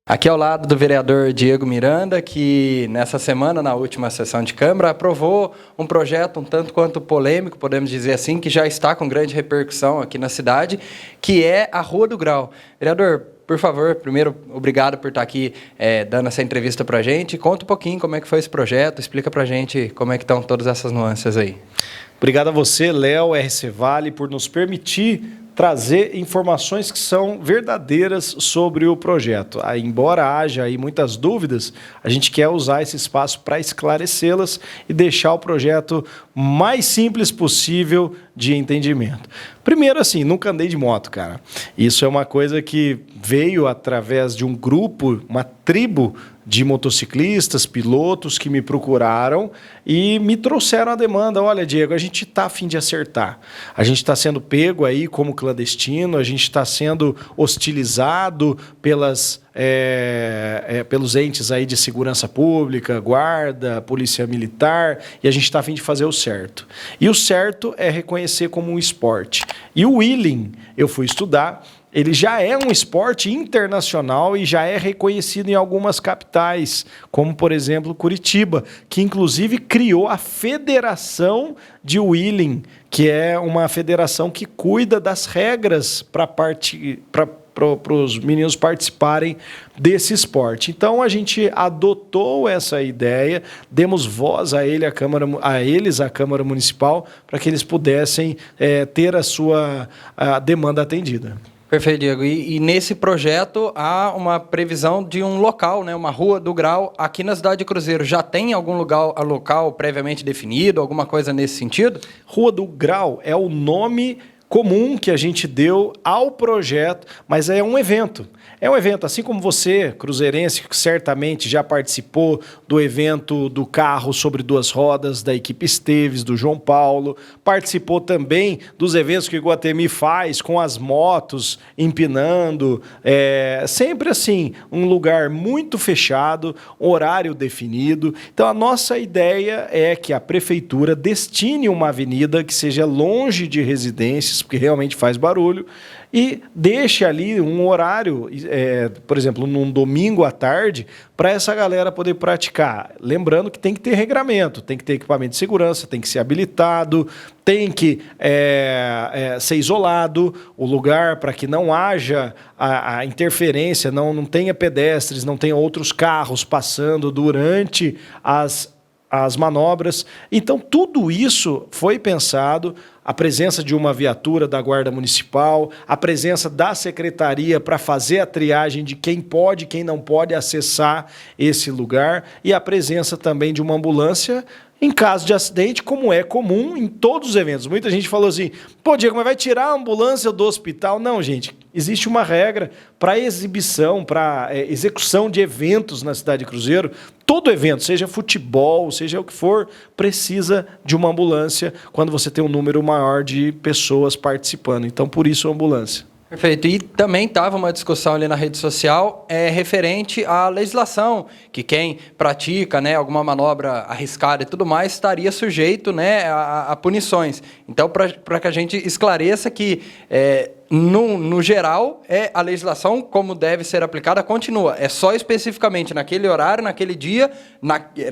Aqui ao lado do vereador Diego Miranda, que nessa semana, na última sessão de Câmara, aprovou um projeto um tanto quanto polêmico, podemos dizer assim, que já está com grande repercussão aqui na cidade, que é a Rua do Grau. Vereador, por favor, primeiro, obrigado por estar aqui dando essa entrevista para a gente. Conta um pouquinho como é que foi esse projeto, explica para a gente como é que estão todas essas nuances aí. Obrigado a você, Léo, RC Vale, por nos permitir trazer informações que são verdadeiras sobre o projeto. Embora haja aí muitas dúvidas, a gente quer usar esse espaço para esclarecê-las e deixar o projeto mais simples possível de entendimento. Primeiro, assim, nunca andei de moto, cara. Isso é uma coisa que veio através de um grupo, uma tribo de motociclistas, pilotos que me procuraram e me trouxeram a demanda. Olha, Diego, a gente está a fim de acertar. A gente está sendo pego aí como clandestino, a gente está sendo hostilizado pelos entes aí de segurança pública, guarda, polícia militar, e a gente está a fim de fazer o certo. E o certo é reconhecer como um esporte. E o wheeling, eu fui estudar, ele já é um esporte internacional e já é reconhecido em algumas capitais, como, por exemplo, Curitiba, que inclusive criou a Federação de Wheeling, que é uma federação que cuida das regras para os meninos participarem desse esporte. Então, a gente adotou essa ideia, demos voz a eles, à Câmara Municipal, para que eles pudessem ter a sua demanda atendida. Perfeito, Diego. E nesse projeto há uma previsão de um local, né, uma Rua do Grau, aqui na cidade de Cruzeiro. Já tem algum local previamente definido, alguma coisa nesse sentido? Rua do Grau é o nome comum que a gente deu ao projeto, mas é um evento. É um evento, assim como você, cruzeirense, que certamente já participou do evento do carro sobre duas rodas da equipe Esteves, do João Paulo, participou também dos eventos que o Iguatemi faz com as motos empinando, sempre assim, um lugar muito fechado, horário definido. Então a nossa ideia é que a prefeitura destine uma avenida que seja longe de residências, porque realmente faz barulho, e deixe ali um horário, por exemplo, num domingo à tarde, para essa galera poder praticar. Lembrando que tem que ter regramento, tem que ter equipamento de segurança, tem que ser habilitado, tem que ser isolado o lugar para que não haja a interferência, não tenha pedestres, não tenha outros carros passando durante as manobras. Então, tudo isso foi pensado, a presença de uma viatura da Guarda Municipal, a presença da Secretaria para fazer a triagem de quem pode e quem não pode acessar esse lugar, e a presença também de uma ambulância em caso de acidente, como é comum em todos os eventos. Muita gente falou assim, pô, Diego, mas vai tirar a ambulância do hospital? Não, gente, existe uma regra para exibição, para execução de eventos na cidade de Cruzeiro. Todo evento, seja futebol, seja o que for, precisa de uma ambulância quando você tem um número maior de pessoas participando. Então, por isso, a ambulância. Perfeito. E também estava uma discussão ali na rede social referente à legislação, que quem pratica, né, alguma manobra arriscada e tudo mais estaria sujeito, né, a punições. Então, para que a gente esclareça que, no geral, a legislação, como deve ser aplicada, continua. É só especificamente naquele horário, naquele dia,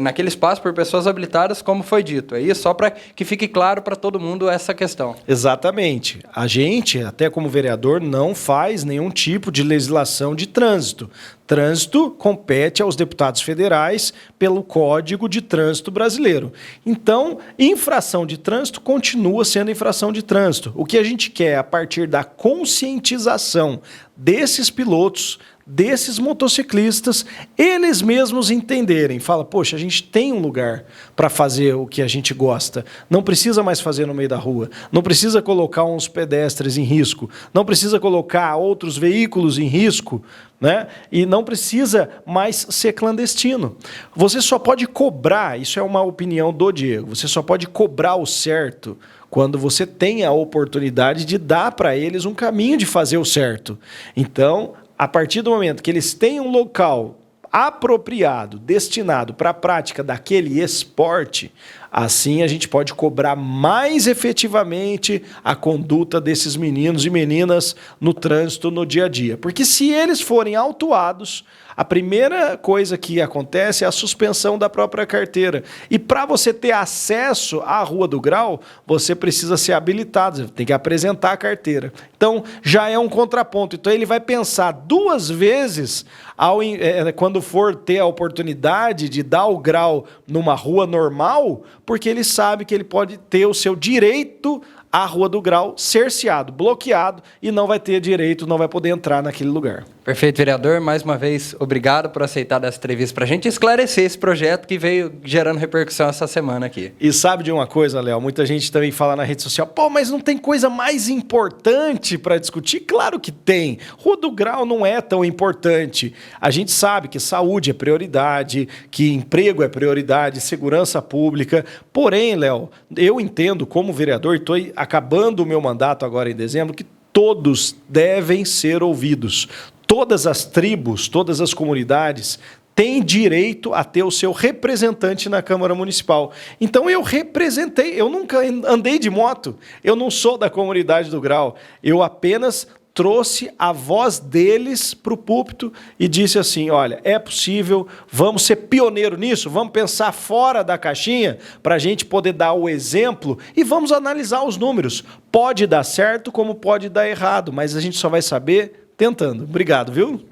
naquele espaço por pessoas habilitadas, como foi dito. É isso, só para que fique claro para todo mundo essa questão. Exatamente. A gente, até como vereador, não faz nenhum tipo de legislação de trânsito. Trânsito compete aos deputados federais pelo Código de Trânsito Brasileiro. Então, infração de trânsito continua sendo infração de trânsito. O que a gente quer, a partir da conscientização desses pilotos, desses motociclistas, eles mesmos entenderem. Fala, poxa, a gente tem um lugar para fazer o que a gente gosta. Não precisa mais fazer no meio da rua. Não precisa colocar uns pedestres em risco. Não precisa colocar outros veículos em risco, né? E não precisa mais ser clandestino. Você só pode cobrar, isso é uma opinião do Diego, você só pode cobrar o certo quando você tem a oportunidade de dar para eles um caminho de fazer o certo. Então, a partir do momento que eles têm um local apropriado, destinado para a prática daquele esporte, Assim a gente pode cobrar mais efetivamente a conduta desses meninos e meninas no trânsito no dia a dia. Porque se eles forem autuados, a primeira coisa que acontece é a suspensão da própria carteira. E para você ter acesso à Rua do Grau, você precisa ser habilitado, você tem que apresentar a carteira. Então, já é um contraponto. Então, ele vai pensar duas vezes quando for ter a oportunidade de dar o grau numa rua normal, porque ele sabe que ele pode ter o seu direito à Rua do Grau cerceado, bloqueado, e não vai ter direito, não vai poder entrar naquele lugar. Perfeito, vereador. Mais uma vez, obrigado por aceitar essa entrevista para a gente esclarecer esse projeto que veio gerando repercussão essa semana aqui. E sabe de uma coisa, Léo? Muita gente também fala na rede social, pô, mas não tem coisa mais importante para discutir? Claro que tem. Rua do Grau não é tão importante. A gente sabe que saúde é prioridade, que emprego é prioridade, segurança pública. Porém, Léo, eu entendo como vereador, estou acabando o meu mandato agora em dezembro, que todos devem ser ouvidos. Todas as tribos, todas as comunidades têm direito a ter o seu representante na Câmara Municipal. Então eu representei, eu nunca andei de moto, eu não sou da comunidade do Grau, eu apenas trouxe a voz deles para o púlpito e disse assim, olha, é possível, vamos ser pioneiro nisso, vamos pensar fora da caixinha para a gente poder dar o exemplo e vamos analisar os números. Pode dar certo como pode dar errado, mas a gente só vai saber tentando. Obrigado, viu?